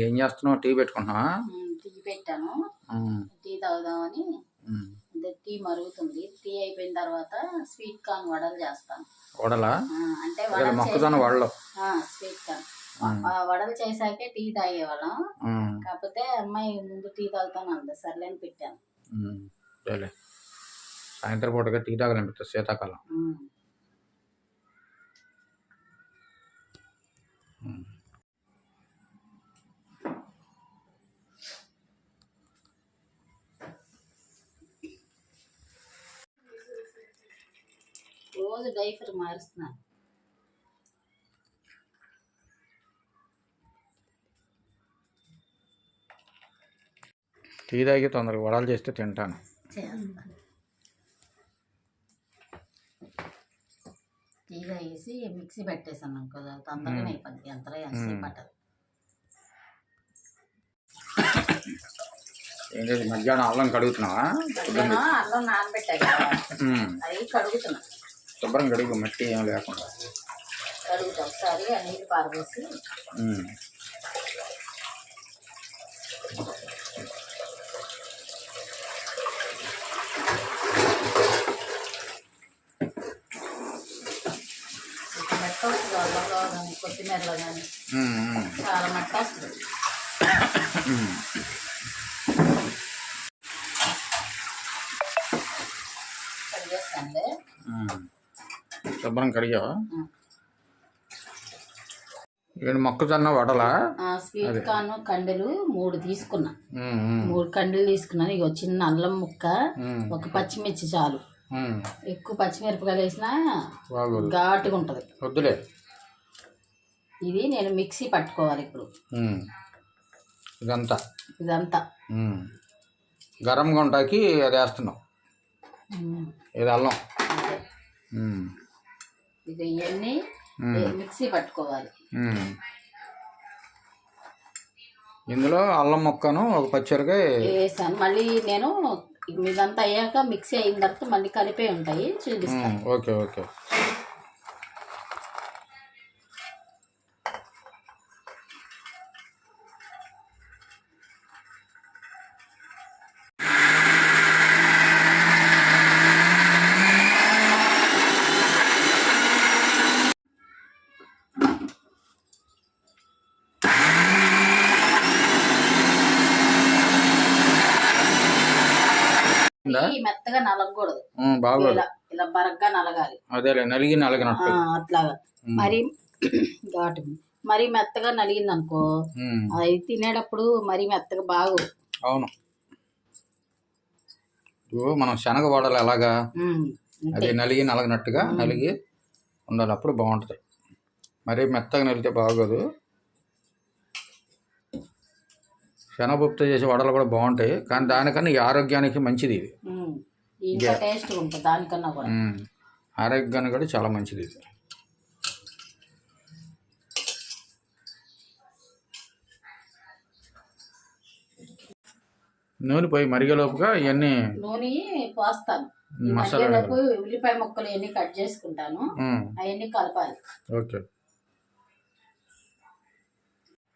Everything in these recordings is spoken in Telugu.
ఏం చేస్తున్నావు? టీ పెట్టుకుంటున్నావా? టీ పెట్టాను. టీ తాగుదామని. టీ మరుగుతుంది. టీ అయిపోయిన తర్వాత స్వీట్ కార్న్ వడలు చేస్తాను. వడలా? అంటే మొక్కజొన్న వడలు. స్వీట్ కార్న్ వడలు చేశాకే టీ తాగేవాళ్ళం. కాకపోతే అమ్మాయి ముందు టీ తాగుతాను అంది, సర్లేని పెట్టాను. సాయంత్రం పూటగా టీ తాగాలనిపిస్తుంది శీతాకాలం. రోజు డైపర్ మారుస్తున్నాను. టీ తాగి తొందరగా వడలు చేస్తే తింటాను. టీ తాగేసి మిక్సీ పెట్టేసాను అనుకో, తొందరగా అయిపోద్ది. ఎంతలో ఎంతసేపు పట్టదు. ఏంటంటే మధ్యాహ్నం అల్లం కడుగుతున్నావా? అల్లం నానబెట్టాయి కదా, అది కడుగుతున్నా. శుభ్రం కడుగు, మట్టి ఏం లేకుండా కడుగుతా. ఒకసారి ఆ నీళ్ళు పారబోసి మెట్ట వస్తుంది. అల్లంలో కానీ కొత్తిమీరలో కానీ చాలా మెట్ట వస్తుంది. శుభ్రం కడిగావా? మొక్కజొన్న వడలా? స్వీట్ కార్న్ కండెలు 3 తీసుకున్నా. 3 కండెలు తీసుకున్నాను. ఇక చిన్న అల్లం ముక్క, ఒక పచ్చిమిర్చి చాలు. ఎక్కువ పచ్చిమిరపకాయలు వేసినా ఘాటుగా ఉంటుంది. వద్దులే. ఇది నేను మిక్సీ పట్టుకోవాలి ఇప్పుడు. ఇదంతా గరంగా ఉంటాకి అది వేస్తున్నాం. ఇది అల్లం. ఇక ఇవన్నీ మిక్సీ పట్టుకోవాలి. ఇందులో అల్లం ముక్కను ఒక పచ్చిమిరపకాయ వేసాను. మళ్ళీ నేను ఇదంతా అయ్యాక మిక్సీ అయిన తర్వాత మళ్ళీ కలిపే ఉంటాయి, చూపిస్తాను. Okay okay. మెత్తగా నలగకూడదు, ఇలా బరగ్గా నలగాలి. అదేలే, నలిగినట్టు అట్లాగా. మరి ఘాటు మరి మెత్తగా నలిగింది అనుకో, అది తినేటప్పుడు మరి మెత్తగా బాగు. అవును, మనం శనగ వడలు ఎలాగా అది నలిగినట్టుగా నలిగి ఉండాలి, అప్పుడు బాగుంటుంది. మరీ మెత్తగా నలిగితే బాగోదు. శనగపప్పుతో చేసే వడలు కూడా బాగుంటాయి, కానీ దానికన్నా ఈ ఆరోగ్యానికి మంచిది. ఇది టేస్ట్ ఉంటుంది దానికన్నా కూడా. ఆరోగ్యానికి కూడా చాలా మంచిది ఇది. నూనె పోయి మరిగేలోపుగా ఇవన్నీ నూనె పోస్తాను. మసాలాలోపు ఉల్లిపాయ ముక్కలు ఇవన్నీ కట్ చేసుకుంటాను, అవన్నీ కలపాలి. ఓకే.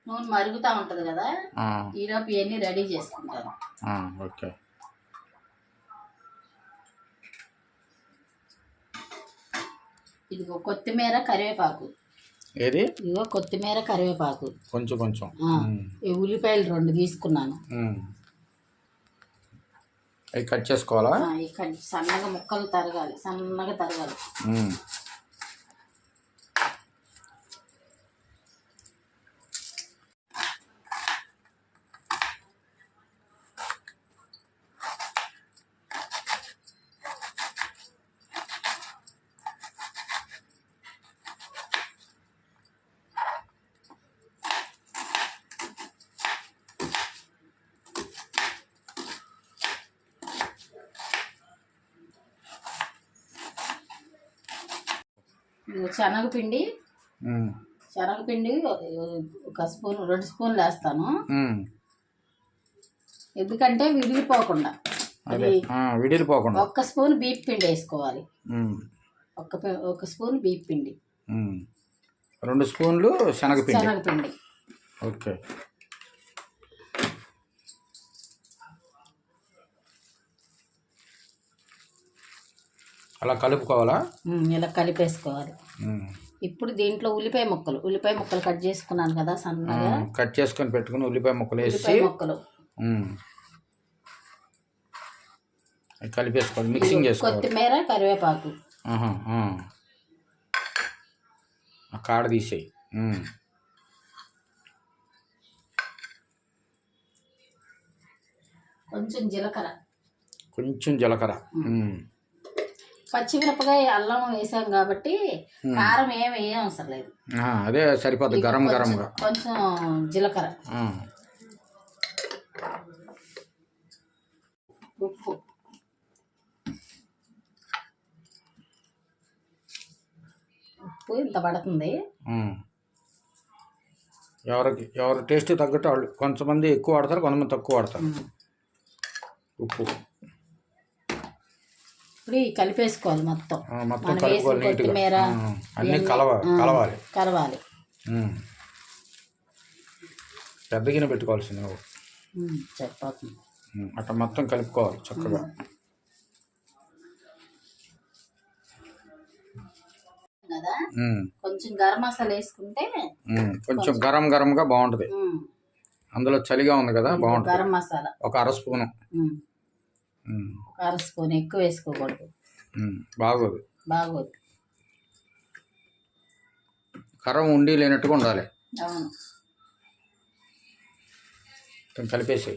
నూనె మరుగుతూ ఉంటుంది కదా, ఈలోపు ఇవన్నీ రెడీ చేసుకుంటాను. ఓకే. ఇదిగో కొత్తిమీర, కరివేపాకు. ఏది? ఇదిగో కొత్తిమీర, కరివేపాకు కొంచెం కొంచెం. ఉల్లిపాయలు 2 తీసుకున్నాను. అవి కట్ చేసుకోవాలా? సన్నగా ముక్కలు తరగాలి, సన్నగా తరగాలి. శనగపిండి ఒక స్పూన్ 2 స్పూన్లు వేస్తాను, ఎందుకంటే విడిపోకుండా. ఒక్క స్పూన్ బీప్ పిండి వేసుకోవాలి. ఒక స్పూన్ బీప్ పిండి, 2 స్పూన్లు శనగపిండి. ఓకే. అలా కలుపుకోవాలా? ఇలా కలిపేసుకోవాలి. ఇప్పుడు దీంట్లో ఉల్లిపాయ ముక్కలు కట్ చేసుకున్నాను కదా సన్నగా, కట్ చేసుకొని పెట్టుకుని ఉల్లిపాయ ముక్కలు వేసి కలిపేసుకోవాలి, మిక్సింగ్ చేసుకోవాలి. కొత్తిమీర, కరివేపాకు కాడ తీసేయి. కొంచెం జీలకర్ర, పచ్చిమిరపకాయ, అల్లం వేసాం కాబట్టి కారం ఏం వేయం అవసరం లేదు. అదే సరిపోతుంది. గరంగా కొంచెం జీలకర్ర, ఉప్పు, ఇంత పడుతుంది. ఎవరి టేస్ట్ తగ్గట్టు వాళ్ళు కొంతమంది ఎక్కువ వాడతారు, కొంతమంది తక్కువ వాడతారు. ఉప్పు ఇప్పుడు కలిపేసుకోవాలి మొత్తం. కొత్తిమీర అన్నీ కలవాలి. పెద్ద గిన్నె పెట్టుకోవాల్సింది నువ్వు. సరిపోతుంది. అట్లా మొత్తం కలుపుకోవాలి చక్కగా. కదా కొంచెం గరం మసాలా వేసుకుంటే కొంచెం గరంగా బాగుంటది. అందులో చలిగా ఉంది కదా, బాగుంటుంది. గరం మసాలా ఒక అర స్పూను, ఎక్కువ వేసుకోకూడదు, బాగోదు. కరం ఉండి లేనట్టుగా ఉండాలి. అవును. కలిపేసి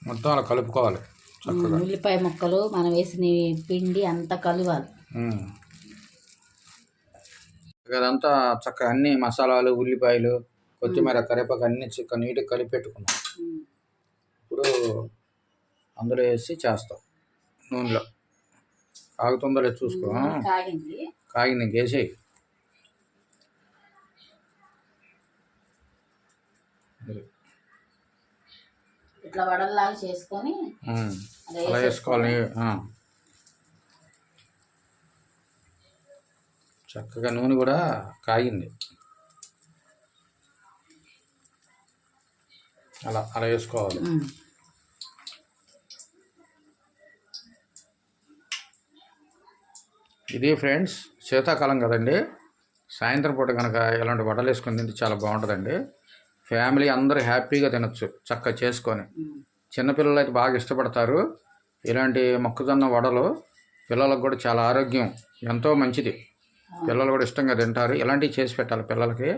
మొత్తం అలా కలుపుకోవాలి చక్కగా. ఉల్లిపాయ ముక్కలు మనం వేసిన పిండి అంతా కలవాలి. అదంతా చక్కగా అన్ని మసాలాలు, ఉల్లిపాయలు, కొత్తిమీర, కరివేపాకు అన్ని నీట్గా కలిపి పెట్టుకున్నాం. ఇప్పుడు అందులో వేసి చేస్తాం. నూనెలో కాగుతుందో లేదు చూసుకో. కాగింది, ఇంకేసేయి. ఇట్లా వడల్లాగా చేసుకొని అలా వేసుకోవాలి. చక్కగా నూనె కూడా కాగింది. అలా వేసుకోవాలి. ఇది ఫ్రెండ్స్ శీతాకాలం కదండి, సాయంత్రం పూట కనుక ఇలాంటి వడలు వేసుకొని తింటే చాలా బాగుంటుందండి. ఫ్యామిలీ అందరూ హ్యాపీగా తినొచ్చు చక్కగా చేసుకొని. చిన్నపిల్లలు అయితే బాగా ఇష్టపడతారు ఇలాంటి మొక్కజొన్న వడలు. పిల్లలకు కూడా చాలా ఆరోగ్యం, ఎంతో మంచిది. పిల్లలు కూడా ఇష్టంగా తింటారు. ఇలాంటివి చేసి పెట్టాలి పిల్లలకి.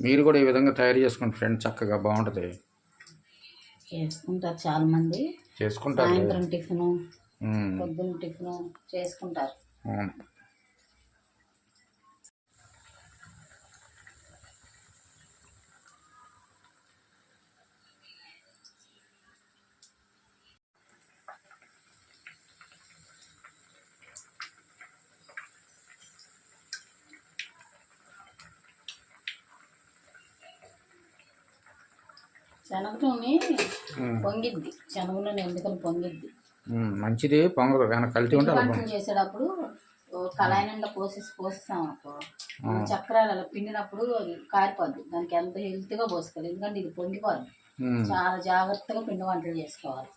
మీరు కూడా ఈ విధంగా తయారు చేసుకోండి ఫ్రెండ్స్, చక్కగా బాగుంటుంది. చేసుకుంటారు చాలా మంది, చేసుకుంటారు. సాయంత్రం టిఫిన్, పొద్దున్న టిఫిన్ చేసుకుంటారు. శనగ నూనె పొంగిద్ది, శనగ నూనె ఎందుకని పొంగిద్ది, మంచిది. పొంగదు, కల్తీ ఉంటుంది. వంటలు చేసేటప్పుడు కళాయి నిండా పోసిస్తాం అనుకో, చక్రాలు అలా పిండినప్పుడు కారిపోద్ది. దానికి ఎంత హెల్త్గా పోసుకోవాలి, ఎందుకంటే ఇది పొంగిపోద్ది. చాలా జాగ్రత్తగా పిండి వంటలు చేసుకోవాలి.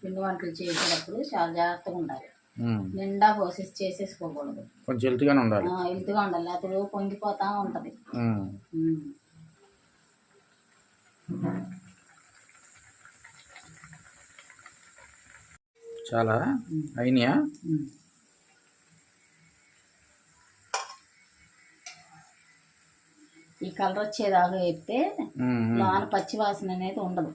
పిండి వంటలు చేసేటప్పుడు చాలా జాగ్రత్తగా ఉండాలి. నిండా చేసేసుకోకూడదు, కొంచెం హెల్త్గానే ఉండాలి. హెల్త్గా ఉండాలి, లేకపోతే పొంగిపోతా ఉంటది. చాలా అయినాయా? ఈ కలర్ వచ్చేదాకా వేస్తే లోన పచ్చి వాసన అనేది ఉండదు.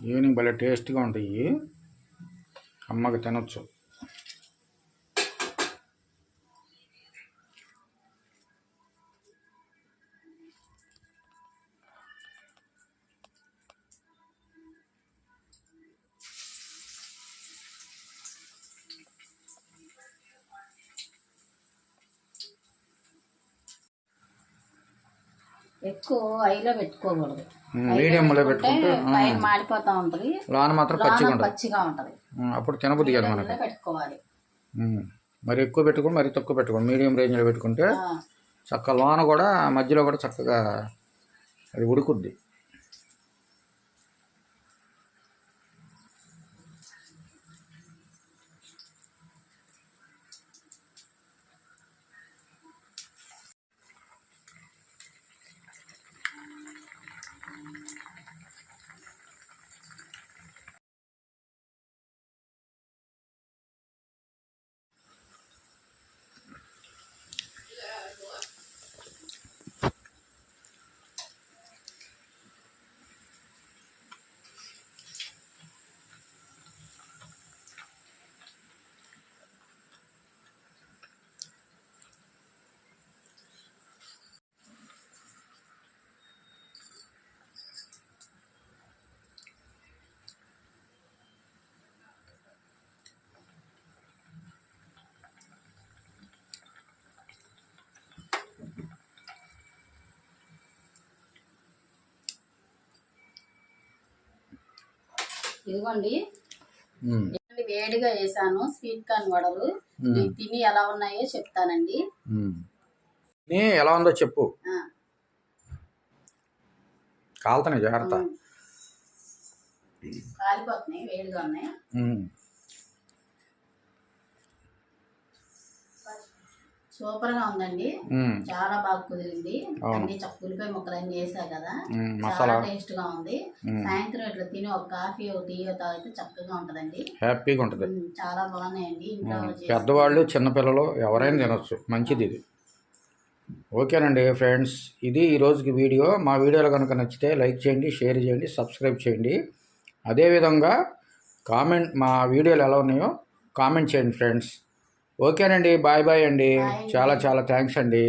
ఈవినింగ్ భలే టేస్ట్గా ఉంటాయి, అమ్మకి తినొచ్చు. ఎక్కువ ఐలో పెట్టుకోకూడదు, మీడియంలో పెట్టుకుంటే మాడిపోతా ఉంటది, లోన మాత్రం పచ్చిగా ఉంటది. అప్పుడు తినబుద్ధి కదా మనకి. పెట్టుకోవాలి. మరి ఎక్కువ పెట్టుకుని మరి తక్కువ పెట్టుకోండి, మీడియం రేంజ్లో పెట్టుకుంటే చక్క లోన కూడా మధ్యలో కూడా చక్కగా అది ఉడుకుద్ది. ఇదిగోండి వేడిగా వేసాను స్వీట్ కార్న్ వడలు. ఇవి తిని ఎలా ఉన్నాయో చెప్తానండి. ఎలా ఉందో చెప్పు. కాలుతున్నాయి, జాగ్రత్త. కాలిపోతున్నాయి, వేడిగా ఉన్నాయి. సూపర్ గా ఉందండి, చాలా బాగా కుదిరింది. అన్ని ఉల్లిపాయ ముక్కలు అన్ని వేసా కదా, చాలా టేస్ట్ గా ఉంది. సాయంత్రం ఇట్లా తిని ఒక కాఫీ ఒక టీ తాగితే చక్కగా ఉంటదండి, హ్యాపీగా ఉంటది. చాలా బాగున్నాయండి. ఇంట్లో పెద్దవాళ్ళు చిన్నపిల్లలు ఎవరైనా తినొచ్చు, మంచిది ఇది. ఓకేనండి ఫ్రెండ్స్, ఇది ఈరోజుకి వీడియో. మా వీడియోలు కనుక నచ్చితే లైక్ చేయండి, షేర్ చేయండి, సబ్స్క్రైబ్ చేయండి. అదేవిధంగా మా వీడియోలు ఎలా ఉన్నాయో కామెంట్ చేయండి ఫ్రెండ్స్. ఓకేనండి, బాయ్ బాయ్ అండి. చాలా చాలా థ్యాంక్స్ అండి.